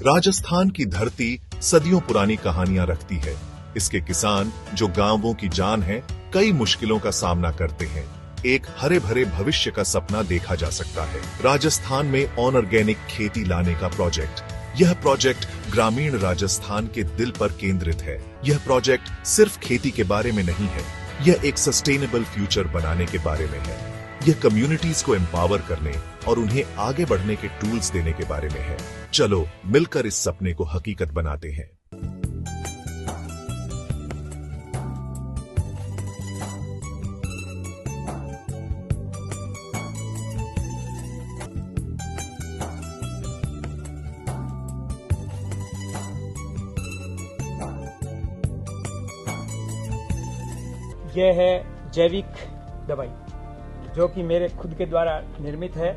राजस्थान की धरती सदियों पुरानी कहानियां रखती है। इसके किसान जो गांवों की जान है, कई मुश्किलों का सामना करते हैं। एक हरे भरे भविष्य का सपना देखा जा सकता है। राजस्थान में ऑर्गेनिक खेती लाने का प्रोजेक्ट। यह प्रोजेक्ट ग्रामीण राजस्थान के दिल पर केंद्रित है। यह प्रोजेक्ट सिर्फ खेती के बारे में नहीं है, यह एक सस्टेनेबल फ्यूचर बनाने के बारे में है। यह कम्युनिटीज को एम्पावर करने और उन्हें आगे बढ़ने के टूल्स देने के बारे में है। चलो मिलकर इस सपने को हकीकत बनाते हैं। यह है जैविक दवाई जो कि मेरे खुद के द्वारा निर्मित है।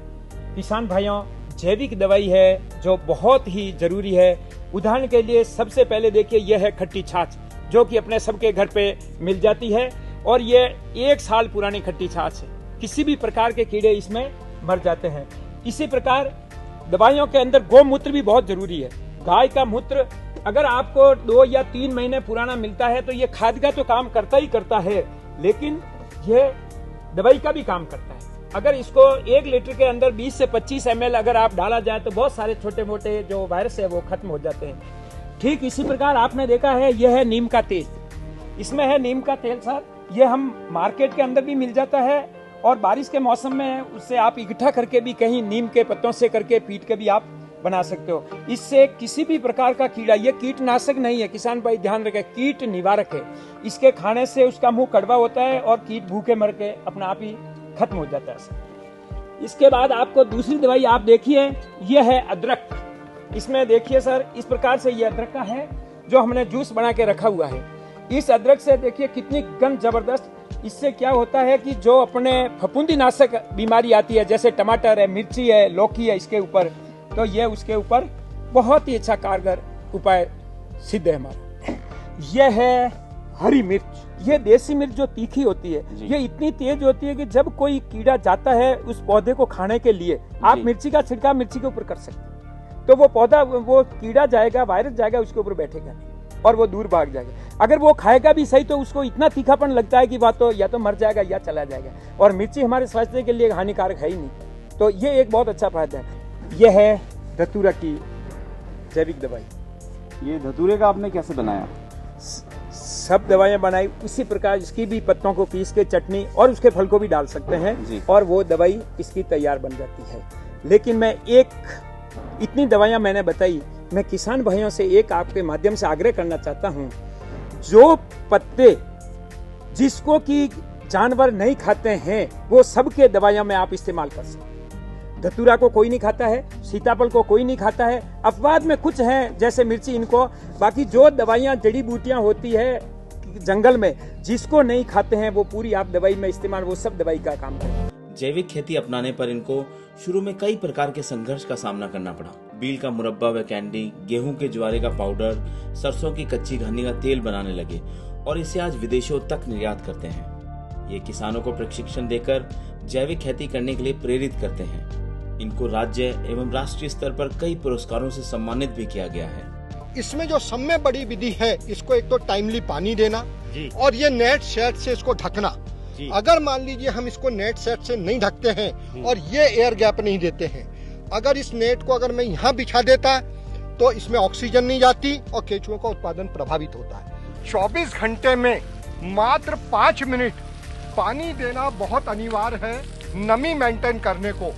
किसान भाइयों, जैविक दवाई है जो बहुत ही जरूरी है। उदाहरण के लिए सबसे पहले देखिए, यह है खट्टी छाछ जो कि अपने सबके घर पे मिल जाती है और ये 1 साल पुरानी खट्टी छाछ है। किसी भी प्रकार के कीड़े इसमें मर जाते हैं। इसी प्रकार दवाइयों के अंदर गौमूत्र भी बहुत जरूरी है। गाय का मूत्र अगर आपको 2 या 3 महीने पुराना मिलता है तो ये खाद का तो काम करता ही करता है, लेकिन ये दवाई का भी काम करता है। अगर इसको 1 लीटर के अंदर 20 से 25 ml अगर आप डाला जाए तो बहुत सारे छोटे मोटे जो वायरस है वो खत्म हो जाते हैं। ठीक इसी प्रकार आपने देखा है, यह है नीम का तेल। इसमें है नीम का तेल सर, ये हम मार्केट के अंदर भी मिल जाता है और बारिश के मौसम में उससे आप इकट्ठा करके भी कहीं नीम के पत्तों से करके पीट के भी आप बना सकते हो। इससे किसी भी प्रकार का कीड़ा, ये कीटनाशक नहीं है, किसान भाई ध्यान रखें, कीट निवारक है। इसके खाने से उसका मुंह कड़वा होता है और कीट भूखे मर के अपना आप ही खत्म हो जाता है। इसके बाद आपको दूसरी दवाई आप देखिए, यह है अदरक। इसमें देखिए सर, इस प्रकार से ये अदरक का है जो हमने जूस बना के रखा हुआ है। इस अदरक से देखिए कितनी गंध जबरदस्त। इससे क्या होता है कि जो अपने फफूंदी नाशक बीमारी आती है, जैसे टमाटर है, मिर्ची है, लौकी है, इसके ऊपर तो ये उसके ऊपर बहुत ही अच्छा कारगर उपाय सिद्ध है हमारा। यह है हरी मिर्च। ये देसी मिर्च जो तीखी होती है, ये इतनी तेज होती है कि जब कोई कीड़ा जाता है उस पौधे को खाने के लिए, आप मिर्ची का छिड़काव मिर्ची के ऊपर कर सकते हैं तो वो पौधा, वो कीड़ा जाएगा, वायरस जाएगा, उसके ऊपर बैठेगा नहीं और वो दूर भाग जाएगा। अगर वो खाएगा भी सही तो उसको इतना तीखापन लगता है कि वह तो या तो मर जाएगा या चला जाएगा। और मिर्ची हमारे स्वास्थ्य के लिए हानिकारक है ही नहीं। तो ये एक बहुत अच्छा फायदा है। यह है धतूरा की जैविक दवाई। ये धतूरे का आपने कैसे बनाया? सब दवाइयां बनाई उसी प्रकार। इसकी भी पत्तों को पीस के चटनी और उसके फल को भी डाल सकते हैं और वो दवाई इसकी तैयार बन जाती है। लेकिन मैं इतनी दवाइयां मैंने बताई, मैं किसान भाइयों से एक आपके माध्यम से आग्रह करना चाहता हूं, जो पत्ते जिसको कि जानवर नहीं खाते हैं वो सबके दवाइयां में आप इस्तेमाल कर सकते हैं। धतूरा को कोई नहीं खाता है, सीताफल को कोई नहीं खाता है, अपवाद में कुछ हैं जैसे मिर्ची, इनको। बाकी जो दवाइयां जड़ी बूटियां होती है जंगल में, जिसको नहीं खाते हैं वो पूरी आप दवाई में इस्तेमाल, वो सब दवाई का काम करते हैं। जैविक खेती अपनाने पर इनको शुरू में कई प्रकार के संघर्ष का सामना करना पड़ा। बील का मुरब्बा व कैंडी, गेहूं के ज्वारे का पाउडर, सरसों की कच्ची घानी का तेल बनाने लगे और इसे आज विदेशों तक निर्यात करते हैं। ये किसानों को प्रशिक्षण देकर जैविक खेती करने के लिए प्रेरित करते हैं। इनको राज्य एवं राष्ट्रीय स्तर पर कई पुरस्कारों से सम्मानित भी किया गया है। इसमें जो समय बड़ी विधि है, इसको एक तो टाइमली पानी देना और ये नेट सेट से इसको ढकना। अगर मान लीजिए हम इसको नेट सेट से नहीं ढकते हैं और ये एयर गैप नहीं देते हैं, अगर इस नेट को अगर मैं यहाँ बिछा देता तो इसमें ऑक्सीजन नहीं जाती और केंचुओं का उत्पादन प्रभावित होता है। 24 घंटे में मात्र 5 मिनट पानी देना बहुत अनिवार्य है नमी मेंटेन करने को।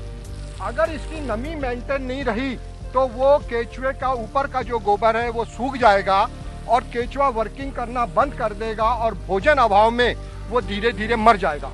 अगर इसकी नमी मेंटेन नहीं रही तो वो केचुए का ऊपर का जो गोबर है वो सूख जाएगा और केचुआ वर्किंग करना बंद कर देगा और भोजन अभाव में वो धीरे धीरे मर जाएगा।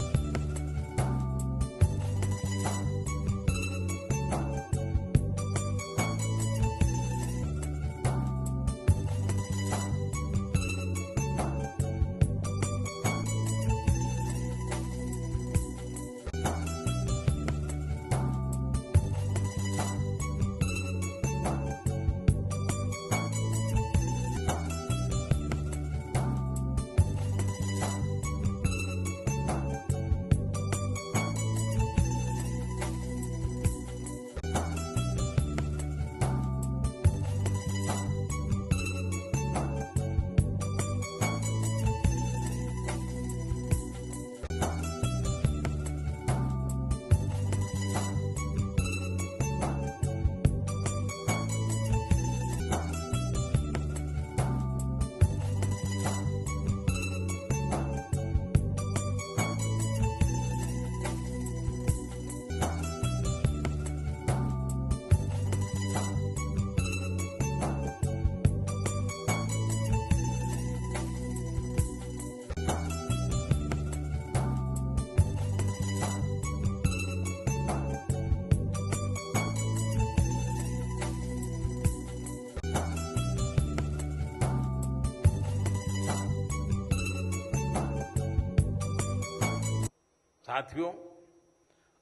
साथियों,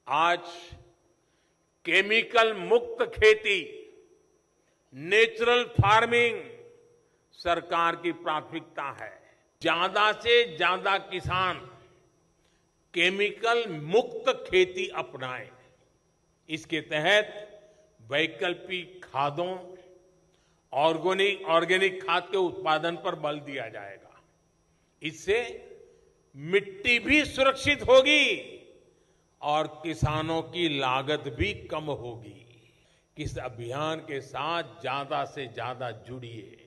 आज केमिकल मुक्त खेती, नेचुरल फार्मिंग सरकार की प्राथमिकता है। ज्यादा से ज्यादा किसान केमिकल मुक्त खेती अपनाएं। इसके तहत वैकल्पिक खादों, ऑर्गेनिक खाद के उत्पादन पर बल दिया जाएगा। इससे मिट्टी भी सुरक्षित होगी और किसानों की लागत भी कम होगी। इस अभियान के साथ ज्यादा से ज्यादा जुड़िए।